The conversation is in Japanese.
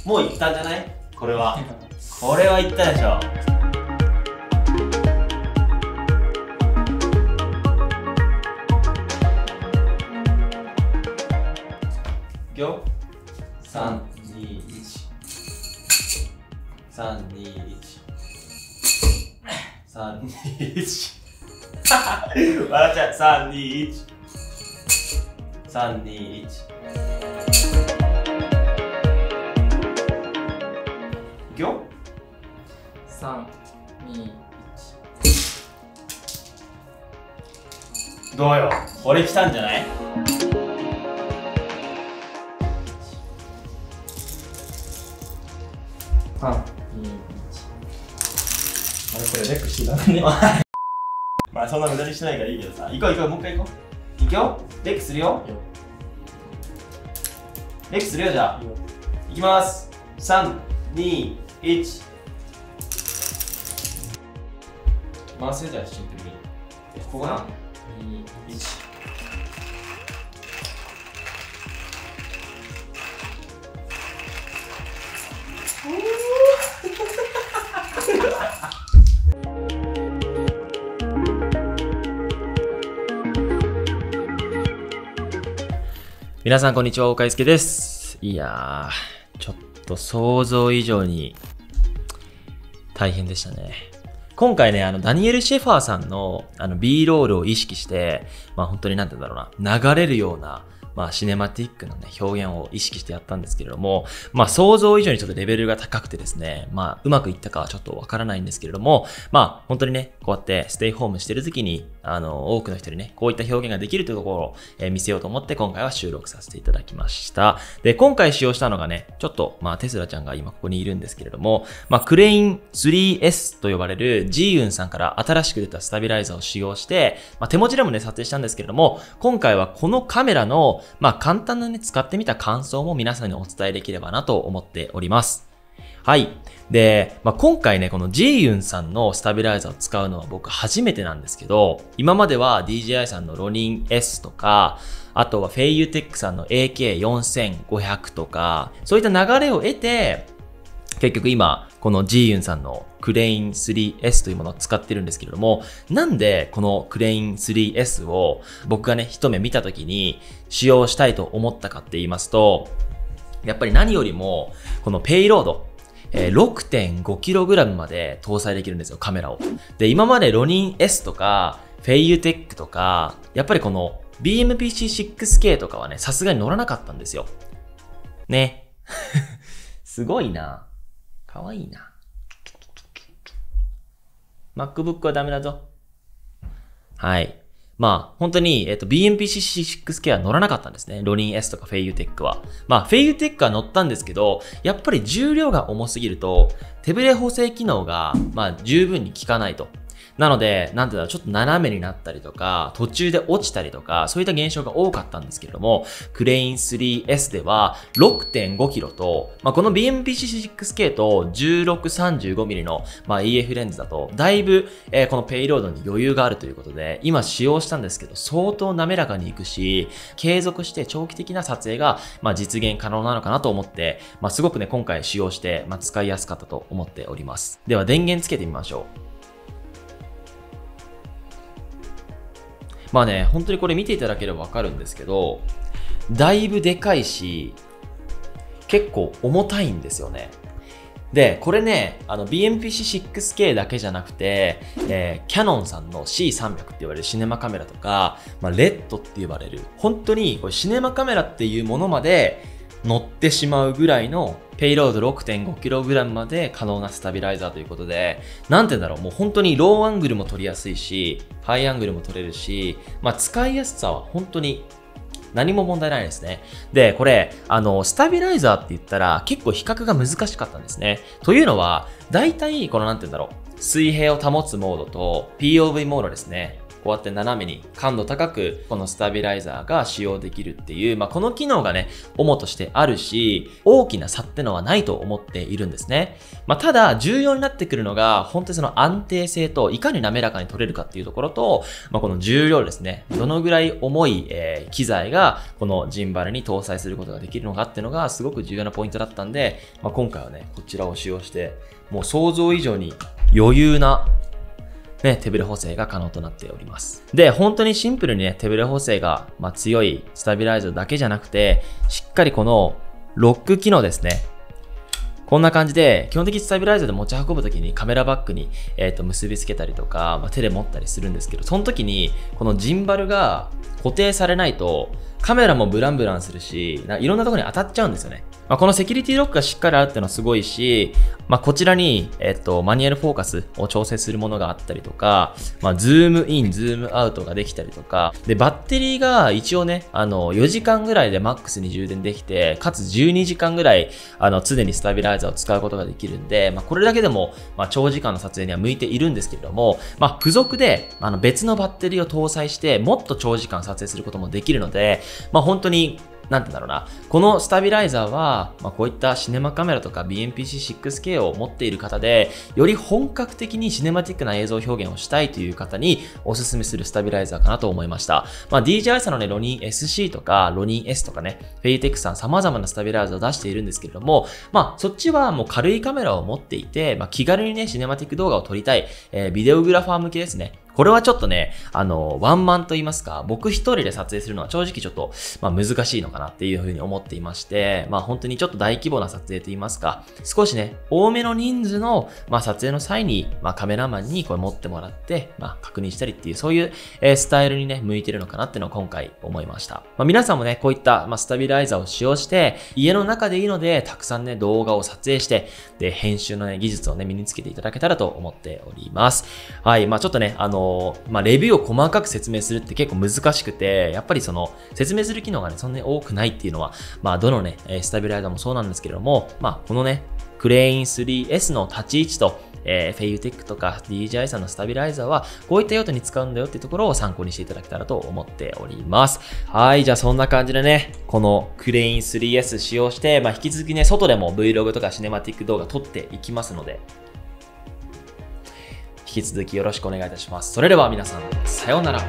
もういったんじゃない？これは。これはいったでしょ。いくよ。3、2、1。3、2、1。3、2、1。笑っちゃう。3、2、1。3、2、1。いくよ。3、2、どうよ、俺来たんじゃない？3、2、1。あれこれレックしてたね。まあそんな無駄にしないからいいけどさ。行こう行こう、もう一回行こう。行くよ。レックするよ。レックするよ、じゃあ。行きます。3、2、1。回せじゃあシンプルに。ここな。2、1。皆さんこんにちは、岡井介です。いやー、ちょっと想像以上に大変でしたね。今回ね、ダニエル・シェファーさんのB ロールを意識して、本当になんて言うんだろうな、流れるような、シネマティックなね、表現を意識してやったんですけれども、想像以上にちょっとレベルが高くてですね、うまくいったかはちょっとわからないんですけれども、本当にね、こうやってステイホームしてる時に、多くの人にね、こういった表現ができるというところを、見せようと思って今回は収録させていただきました。で、今回使用したのがね、ちょっと、テスラちゃんが今ここにいるんですけれども、クレイン 3S と呼ばれるジーユンさんから新しく出たスタビライザーを使用して、手持ちでもね、撮影したんですけれども、今回はこのカメラの簡単なね、使ってみた感想も皆さんにお伝えできればなと思っております。はい。で、今回ね、このジーユンさんのスタビライザーを使うのは僕初めてなんですけど、今までは DJI さんのロニン S とか、あとはフェイユテックさんの AK4500 とか、そういった流れを得て、結局今、このジーユンさんのクレイン 3S というものを使ってるんですけれども、なんでこのクレイン 3S を僕がね、一目見た時に使用したいと思ったかって言いますと、やっぱり何よりも、このペイロード、6.5kg まで搭載できるんですよ、カメラを。で、今までロニン S とか、フェイユテックとか、やっぱりこの BMPC6K とかはね、さすがに乗らなかったんですよ。ね。すごいな。かわいいな。MacBook はダメだぞ。はい。本当に、BMPC6K は乗らなかったんですね。ロニン S とかフェイユテックは。フェイユテックは乗ったんですけど、やっぱり重量が重すぎると、手ブレ補正機能が、十分に効かないと。なので、ちょっと斜めになったりとか、途中で落ちたりとか、そういった現象が多かったんですけれども、クレイン 3S では 6.5kg と、この BMPC6K と 16-35mm の、EF レンズだと、だいぶ、このペイロードに余裕があるということで、今使用したんですけど、相当滑らかにいくし、継続して長期的な撮影が、実現可能なのかなと思って、すごくね、今回使用して、使いやすかったと思っております。では、電源つけてみましょう。本当にこれ見ていただければわかるんですけど、だいぶでかいし、結構重たいんですよね。で、これね、BMPC6K だけじゃなくて、キヤノンさんの C300 って言われるシネマカメラとか、レッドって呼ばれる、本当にこれシネマカメラっていうものまで乗ってしまうぐらいのペイロード 6.5kg まで可能なスタビライザーということで、なんて言うんだろう、もう本当にローアングルも撮りやすいし、ハイアングルも撮れるし、使いやすさは本当に何も問題ないですね。で、これ、スタビライザーって言ったら結構比較が難しかったんですね。というのは、大体、このなんて言うんだろう、水平を保つモードと POV モードですね。こうやって斜めに感度高くこのスタビライザーが使用できるっていう、この機能がね、主としてあるし、大きな差ってのはないと思っているんですね。ただ、重要になってくるのが、本当にその安定性と、いかに滑らかに取れるかっていうところと、この重量ですね。どのぐらい重い、機材が、このジンバルに搭載することができるのかっていうのが、すごく重要なポイントだったんで、今回はね、こちらを使用して、もう想像以上に余裕な、ね、手ブレ補正が可能となっております。で、本当にシンプルにね、手ブレ補正が、強いスタビライザーだけじゃなくて、しっかりこのロック機能ですね。こんな感じで、基本的にスタビライザーで持ち運ぶときにカメラバッグに、結びつけたりとか、手で持ったりするんですけど、その時に、このジンバルが固定されないと、カメラもブランブランするし、いろんなところに当たっちゃうんですよね。このセキュリティロックがしっかりあるっていうのはすごいし、こちらに、マニュアルフォーカスを調整するものがあったりとか、ズームイン、ズームアウトができたりとか、で、バッテリーが一応ね、4時間ぐらいでマックスに充電できて、かつ12時間ぐらい、常にスタビライザーを使うことができるんで、これだけでも、長時間の撮影には向いているんですけれども、付属で、別のバッテリーを搭載して、もっと長時間撮影することもできるので、本当に、なんて言うんだろうな。このスタビライザーは、こういったシネマカメラとか BMPC6K を持っている方で、より本格的にシネマティックな映像表現をしたいという方におすすめするスタビライザーかなと思いました。DJI さんのね、ロニー SC とか、ロニー S とかね、フェイテックさん様々なスタビライザーを出しているんですけれども、そっちはもう軽いカメラを持っていて、気軽にね、シネマティック動画を撮りたい、ビデオグラファー向けですね。これはちょっとね、ワンマンと言いますか、僕一人で撮影するのは正直ちょっと、難しいのかなっていうふうに思っていまして、本当にちょっと大規模な撮影と言いますか、少しね、多めの人数の、撮影の際に、カメラマンにこれ持ってもらって、確認したりっていう、そういう、スタイルにね、向いてるのかなっていうのを今回思いました。皆さんもね、こういった、スタビライザーを使用して、家の中でいいので、たくさんね、動画を撮影して、で、編集のね、技術をね、身につけていただけたらと思っております。はい、ちょっとね、レビューを細かく説明するって結構難しくて、やっぱりその説明する機能がね、そんなに多くないっていうのは、どのね、スタビライザーもそうなんですけれども、このね、クレイン 3S の立ち位置と、フェイテックとか DJI さんのスタビライザーはこういった用途に使うんだよっていうところを参考にしていただけたらと思っております。はい、じゃあそんな感じでね、このクレイン 3S 使用して、引き続きね、外でも Vlog とかシネマティック動画撮っていきますので、引き続きよろしくお願いいたします。それでは皆さん、さようなら。